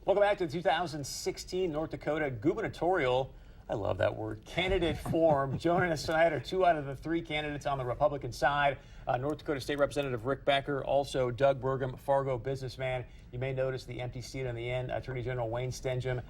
Welcome back to the 2016 North Dakota gubernatorial, I love that word, candidate forum. Joining us tonight are 2 out of the 3 candidates on the Republican side. North Dakota State Representative Rick Becker, also Doug Burgum, Fargo businessman. You may notice the empty seat on the end. Attorney General Wayne Stenghjem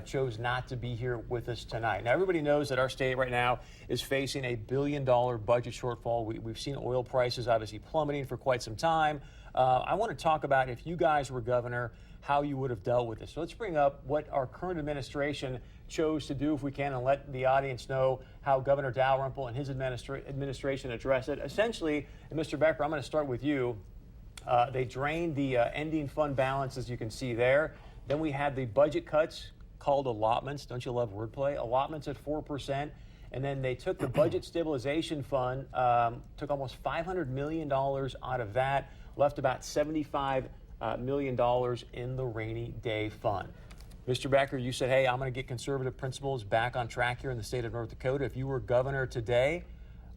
chose not to be here with us tonight. Now, everybody knows that our state right now is facing a $1 billion budget shortfall. We've seen oil prices obviously plummeting for quite some time. I want to talk about, if you guys were governor, how you would have dealt with this. So let's bring up what our current administration chose to do, if we can, and let the audience know how Governor Dalrymple and his administration addressed it. Essentially, and Mr. Becker, I'm going to start with you. They drained the ending fund balance, as you can see there. Then we had the budget cuts called allotments. Don't you love wordplay? Allotments at 4%. And then they took the budget stabilization fund, took almost $500 million out of that, left about $75 million in the rainy day fund. Mr. Becker, you said, hey, I'm going to get conservative principles back on track here in the state of North Dakota. If you were governor today,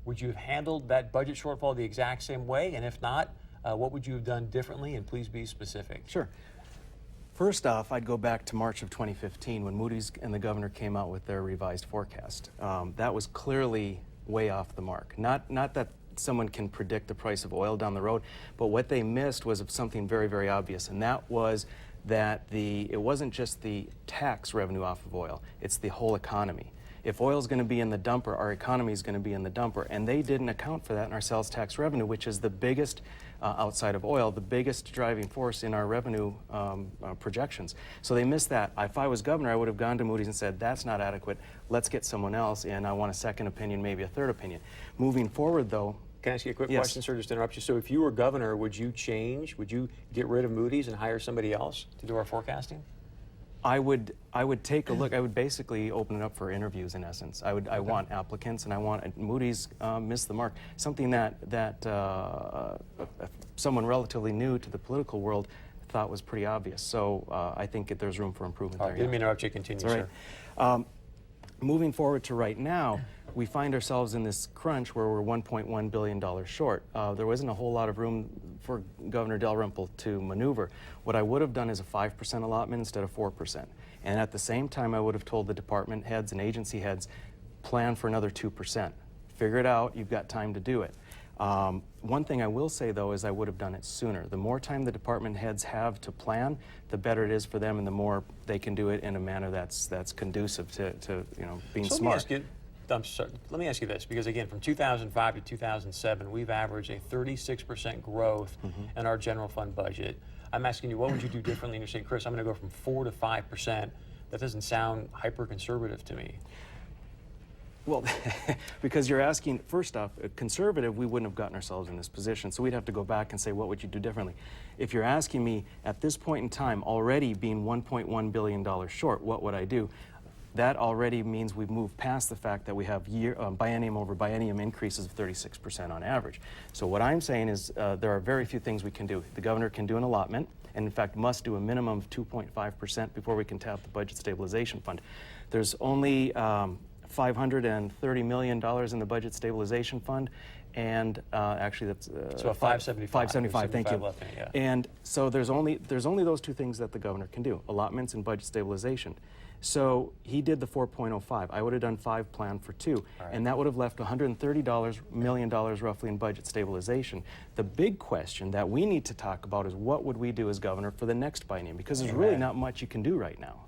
would you have handled that budget shortfall the exact same way? And if not, what would you have done differently? And please be specific. Sure. First off, I'd go back to March of 2015 when Moody's and the governor came out with their revised forecast. That was clearly way off the mark. Not that someone can predict the price of oil down the road, but what they missed was something very, very obvious, and that was that it wasn't just the tax revenue off of oil, it's the whole economy. If oil is going to be in the dumper, our economy is going to be in the dumper, and they didn't account for that in our sales tax revenue, which is the biggest, outside of oil, the biggest driving force in our revenue projections. So they missed that. If I was governor, I would have gone to Moody's and said, that's not adequate, let's get someone else, and I want a second opinion, maybe a third opinion. Moving forward, though, can I ask you a quick Yes. question, sir, just to interrupt you? So if you were governor, would you get rid of Moody's and hire somebody else to do our forecasting? I would take a look. I would basically open it up for interviews, in essence. I want applicants, and I want Moody's missed the mark. Something that someone relatively new to the political world thought was pretty obvious. So I think there's room for improvement there. Didn't mean to interrupt you. Continue, sir. Right. Moving forward to right now, we find ourselves in this crunch where we're $1.1 billion short. There wasn't a whole lot of room for Governor Dalrymple to maneuver. What I would have done is a 5% allotment instead of 4%. And at the same time, I would have told the department heads and agency heads, plan for another 2%. Figure it out, you've got time to do it. One thing I will say, though, is I would have done it sooner. The more time the department heads have to plan, the better it is for them, and the more they can do it in a manner that's conducive to being smart. Let me ask you this, because again, from 2005 to 2007, we've averaged a 36% growth in our general fund budget. I'm asking you, what would you do differently? And you're saying, Chris, I'm going to go from 4 to 5%. That doesn't sound hyper-conservative to me. Well, because you're asking, first off, conservative, we wouldn't have gotten ourselves in this position. So we'd have to go back and say, what would you do differently? If you're asking me, at this point in time, already being $1.1 billion short, what would I do? That already means we've moved past the fact that we have biennium over biennium increases of 36% on average. So what I'm saying is there are very few things we can do. The governor can do an allotment, and in fact must do a minimum of 2.5% before we can tap the budget stabilization fund. There's only $530 million in the budget stabilization fund, and actually that's so a 575. 575. Thank you. Left in it, yeah. And so there's only those two things that the governor can do: allotments and budget stabilization. So he did the 4.05. I would have done 5 plan for 2, right, and that would have left $130 million roughly in budget stabilization. The big question that we need to talk about is what would we do as governor for the next biennium, because there's really not much you can do right now.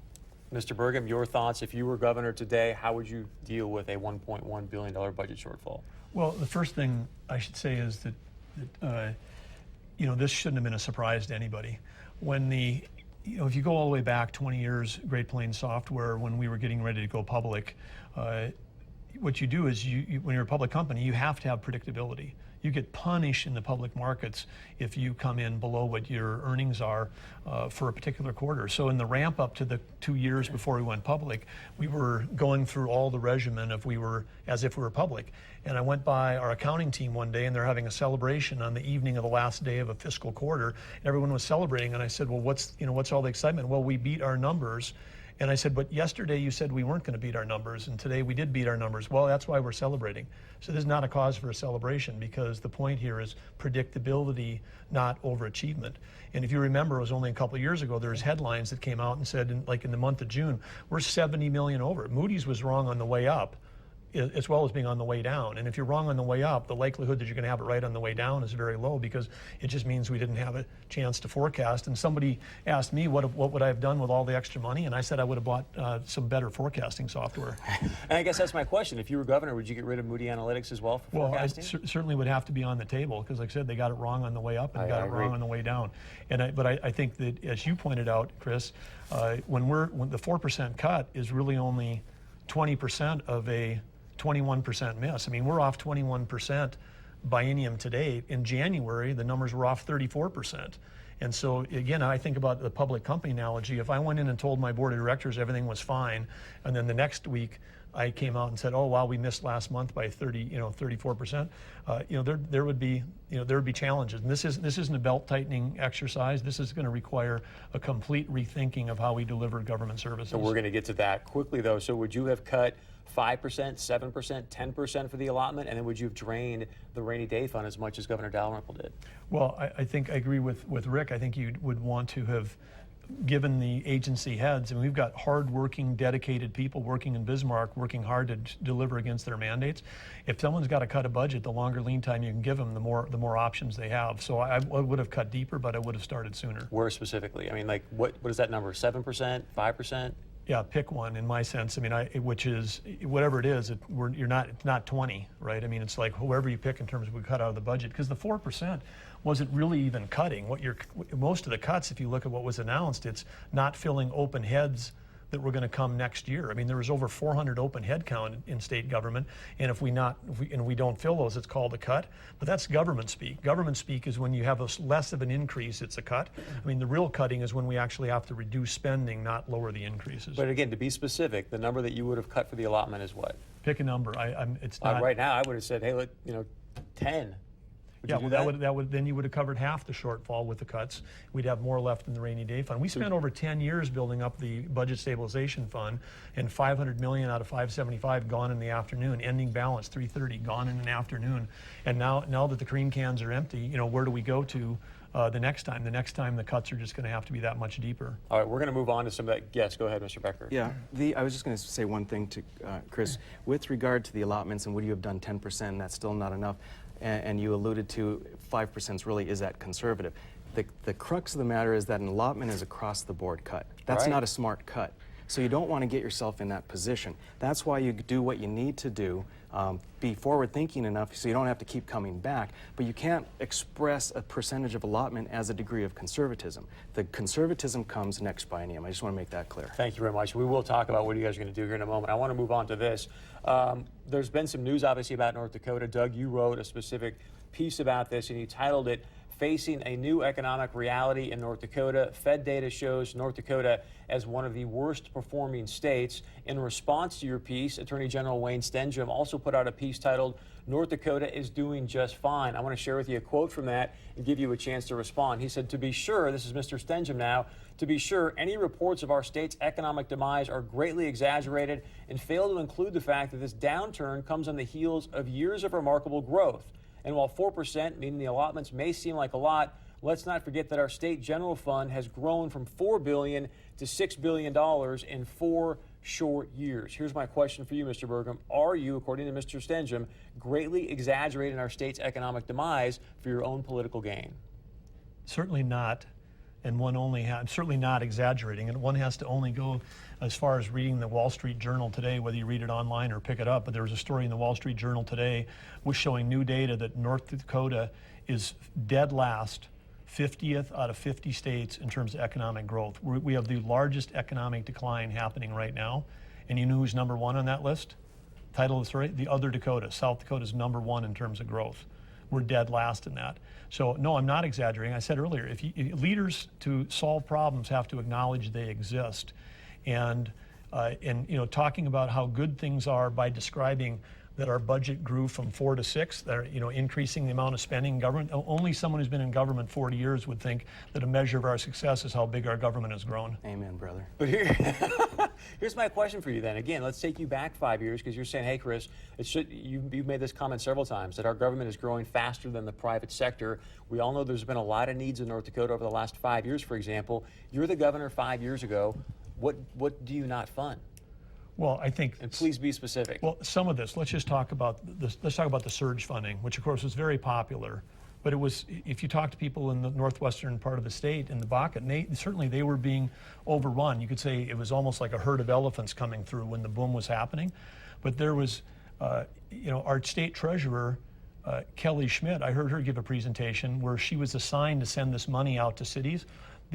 Mr. Burgum, your thoughts, if you were governor today, how would you deal with a $1.1 billion budget shortfall? Well, the first thing I should say is that this shouldn't have been a surprise to anybody. When if you go all the way back 20 years, Great Plains Software, when we were getting ready to go public, what you do is when you're a public company, you have to have predictability. You get punished in the public markets if you come in below what your earnings are for a particular quarter. So in the ramp up to the 2 years before we went public, we were going through all the regimen as if we were public. And I went by our accounting team one day, and they're having a celebration on the evening of the last day of a fiscal quarter. And everyone was celebrating, and I said, well, what's all the excitement? Well, we beat our numbers, And I said, but yesterday you said we weren't going to beat our numbers, and today we did beat our numbers. Well, that's why we're celebrating. So this is not a cause for a celebration, because the point here is predictability, not overachievement. And if you remember, it was only a couple of years ago, there was headlines that came out and said, in the month of June, we're 70 million over. Moody's was wrong on the way up, as well as being on the way down. And if you're wrong on the way up, the likelihood that you're going to have it right on the way down is very low, because it just means we didn't have a chance to forecast. And somebody asked me what would I have done with all the extra money, and I said I would have bought some better forecasting software. And I guess that's my question. If you were governor, would you get rid of Moody Analytics as well for forecasting? Well, certainly would have to be on the table, because like I said, they got it wrong on the way up and got it wrong on the way down. But I think that, as you pointed out, Chris, when the 4% cut is really only 20% of a 21% miss. I mean, we're off 21% biennium to date. In January, the numbers were off 34%. And so, again, I think about the public company analogy. If I went in and told my board of directors everything was fine, and then the next week I came out and said, "Oh, wow, we missed last month by 34%," there would be challenges. And this isn't a belt tightening exercise. This is going to require a complete rethinking of how we deliver government services. So we're going to get to that quickly, though. So would you have cut 5%, 7%, 10% for the allotment, and then would you have drained the rainy day fund as much as Governor Dalrymple did? Well, I think I agree with Rick. I think you would want to have given the agency heads, and we've got hard-working, dedicated people working in Bismarck, working hard to deliver against their mandates. If someone's got to cut a budget, the longer lean time you can give them, the more options they have. So I would have cut deeper, but I would have started sooner. Where specifically? I mean, like, what is that number? 7%, 5%? Yeah, pick one. In my sense, I mean, which is whatever it is. It's not 20, right? I mean, it's like whoever you pick in terms of we cut out of the budget, because the 4% wasn't really even cutting. Most of the cuts, if you look at what was announced, it's not filling open heads that were going to come next year. I mean, there was over 400 open head count in state government, and if we don't fill those, it's called a cut. But that's government speak. Government speak is when you have less of an increase, it's a cut. I mean, the real cutting is when we actually have to reduce spending, not lower the increases. But again, to be specific, the number that you would have cut for the allotment is what? Pick a number. It's not right now. I would have said, hey, 10. Would you do that? That would then you would have covered half the shortfall with the cuts. We'd have more left in the rainy day fund. We spent over 10 years building up the budget stabilization fund, and 500 million out of 575 gone in the afternoon. Ending balance 330 gone in an afternoon. And now that the cream cans are empty, where do we go to the next time? The next time the cuts are just going to have to be that much deeper. All right, we're going to move on to some of that. Yes, go ahead, Mr. Becker. Yeah, I was just going to say one thing to Chris. With regard to the allotments, and would you have done 10%? That's still not enough. And you alluded to 5% really is that conservative. The crux of the matter is that an allotment is across the board cut. That's not a smart cut. So you don't want to get yourself in that position. That's why you do what you need to do. Be forward thinking enough so you don't have to keep coming back, but you can't express a percentage of allotment as a degree of conservatism. The conservatism comes next biennium. I just want to make that clear. Thank you very much. We will talk about what you guys are going to do here in a moment. I want to move on to this. There's been some news obviously about North Dakota. Doug, you wrote a specific piece about this and you titled it Facing a New Economic Reality in North Dakota. Fed data shows North Dakota as one of the worst performing states. In response to your piece, Attorney General Wayne Stenstrom also put out a piece titled, North Dakota is doing just fine. I want to share with you a quote from that and give you a chance to respond. He said, to be sure, this is Mr. Stenstrom now, to be sure, any reports of our state's economic demise are greatly exaggerated and fail to include the fact that this downturn comes on the heels of years of remarkable growth. And while 4%, meaning the allotments, may seem like a lot, let's not forget that our state general fund has grown from $4 billion to $6 billion in 4 short years. Here's my question for you, Mr. Burgum. Are you, according to Mr. Stenstrom, greatly exaggerating our state's economic demise for your own political gain? Certainly not. And certainly not exaggerating, and one has to only go as far as reading the Wall Street Journal today, whether you read it online or pick it up. But there was a story in the Wall Street Journal today was showing new data that North Dakota is dead last, 50th out of 50 states in terms of economic growth. We have the largest economic decline happening right now. And you know who's number one on that list? Title of the story, the other Dakota. South Dakota is number one in terms of growth. We're dead last in that. So no, I'm not exaggerating. I said earlier, if leaders to solve problems have to acknowledge they exist, and talking about how good things are by describing that our budget grew from 4 to 6, that are, increasing the amount of spending in government. Only someone who's been in government 40 years would think that a measure of our success is how big our government has grown. Amen, brother. But here's my question for you then. Again, let's take you back 5 years, because you're saying, hey, Chris, you've made this comment several times, that our government is growing faster than the private sector. We all know there's been a lot of needs in North Dakota over the last 5 years, for example. You're the governor 5 years ago. What do you not fund? Well, I think, and please be specific. Well, some of this. Let's just talk about this. Let's talk about the surge funding, which of course was very popular. But it was, if you talk to people in the northwestern part of the state, in the Bakken, certainly they were being overrun. You could say it was almost like a herd of elephants coming through when the boom was happening. But there was, our state treasurer, Kelly Schmidt, I heard her give a presentation where she was assigned to send this money out to cities.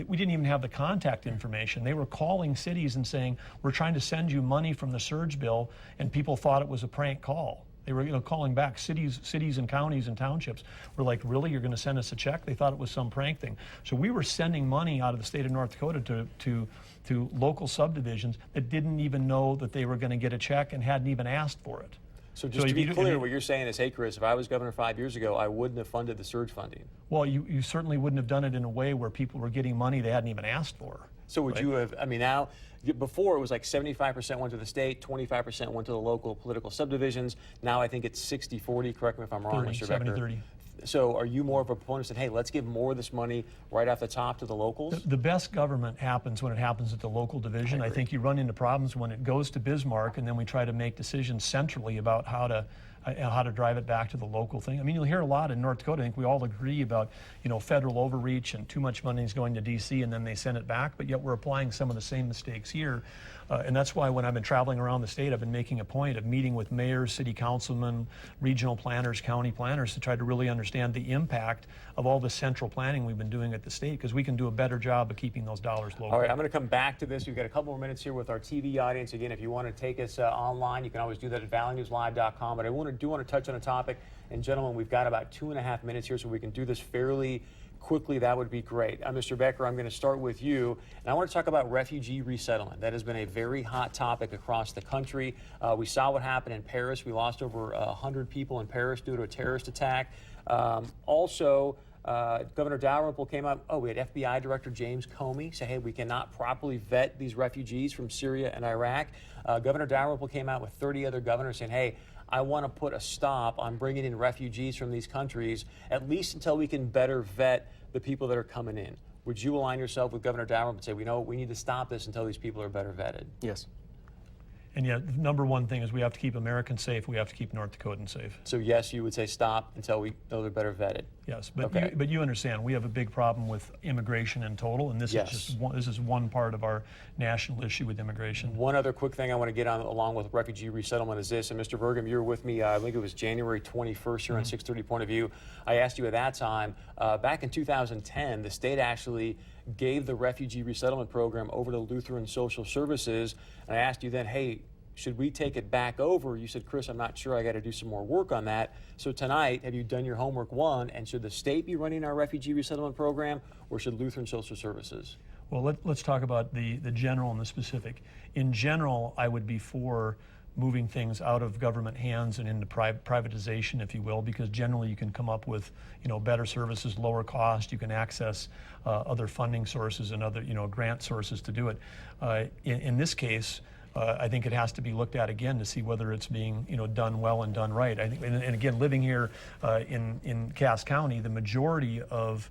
We didn't even have the contact information. They were calling cities and saying, we're trying to send you money from the surge bill, and people thought it was a prank call. They were calling back. Cities and counties and townships were like, really, you're going to send us a check? They thought it was some prank thing. So we were sending money out of the state of North Dakota to local subdivisions that didn't even know that they were going to get a check and hadn't even asked for it. So just to be clear, what you're saying is, hey, Chris, if I was governor 5 years ago, I wouldn't have funded the surge funding. Well, you certainly wouldn't have done it in a way where people were getting money they hadn't even asked for. So would you have, now, before it was like 75% went to the state, 25% went to the local political subdivisions. Now I think it's 60-40, correct me if I'm wrong, Mr. Becker. 70-30. So are you more of a proponent that, hey, let's give more of this money right off the top to the locals? The best government happens when it happens at the local division. I think you run into problems when it goes to Bismarck, and then we try to make decisions centrally about how to drive it back to the local thing. I mean, you'll hear a lot in North Dakota. I think we all agree about, federal overreach and too much money is going to D.C. and then they send it back, but yet we're applying some of the same mistakes here. And that's why when I've been traveling around the state, I've been making a point of meeting with mayors, city councilmen, regional planners, county planners to try to really understand the impact of all the central planning we've been doing at the state, because we can do a better job of keeping those dollars local. All right, I'm going to come back to this. We've got a couple more minutes here with our TV audience. Again, if you want to take us online, you can always do that at valleynewslive.com. But I do want to touch on a topic. And gentlemen, we've got about 2.5 minutes here, so we can do this fairly quickly. That would be great. Mr. Becker, I'm going to start with you, and I want to talk about refugee resettlement. That has been a very hot topic across the country. We saw what happened in Paris. We lost over 100 people in Paris due to a terrorist attack. Also, Governor Dalrymple came up. We had FBI Director James Comey say, hey, we cannot properly vet these refugees from Syria and Iraq. Governor Dalrymple came out with 30 other governors saying, hey, I want to put a stop on bringing in refugees from these countries, at least until we can better vet the people that are coming in. Would you align yourself with Governor Dalrymple and say, we need to stop this until these people are better vetted? Yes. And yet, the number one thing is we have to keep Americans safe. We have to keep North Dakotans safe. So yes, you would say stop until we know they're better vetted. Yes, but okay. you understand we have a big problem with immigration in total, and this is one part of our national issue with immigration. One other quick thing I want to get on along with refugee resettlement is this. And Mr. Burgum, you were with me. I think it was January 21st here on 630 Point of View. I asked you at that time, back in 2010, the state actually gave the refugee resettlement program over to Lutheran Social Services. And I asked you then, hey, should we take it back over? You said, Chris, I'm not sure. I got to do some more work on that. So tonight, have you done your homework, one, and should the state be running our refugee resettlement program, or should Lutheran Social Services? Well, let's talk about the general and the specific. In general, I would be for moving things out of government hands and into privatization, if you will, because generally you can come up with better services, lower cost. You can access other funding sources and other grant sources to do it. In this case, I think it has to be looked at again to see whether it's being done well and done right. I think, and again, living here in Cass County, the majority of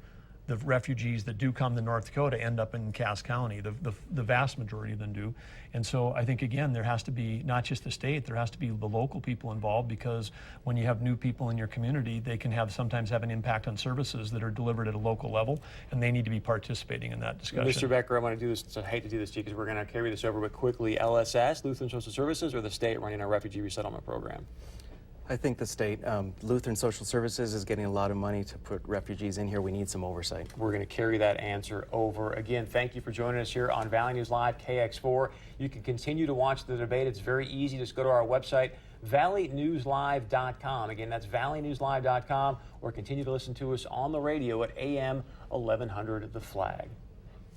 the refugees that do come to North Dakota end up in Cass County. The vast majority of them do. And so I think, again, there has to be not just the state, there has to be the local people involved, because when you have new people in your community, they can sometimes have an impact on services that are delivered at a local level, and they need to be participating in that discussion. Mr. Becker, I want to do this, so I hate to do this to you because we're going to carry this over, but quickly, LSS, Lutheran Social Services, or the state running our refugee resettlement program? I think the state, Lutheran Social Services is getting a lot of money to put refugees in here. We need some oversight. We're going to carry that answer over. Again, thank you for joining us here on Valley News Live, KX4. You can continue to watch the debate. It's very easy. Just go to our website, valleynewslive.com. Again, that's valleynewslive.com, or continue to listen to us on the radio at AM 1100 The Flag.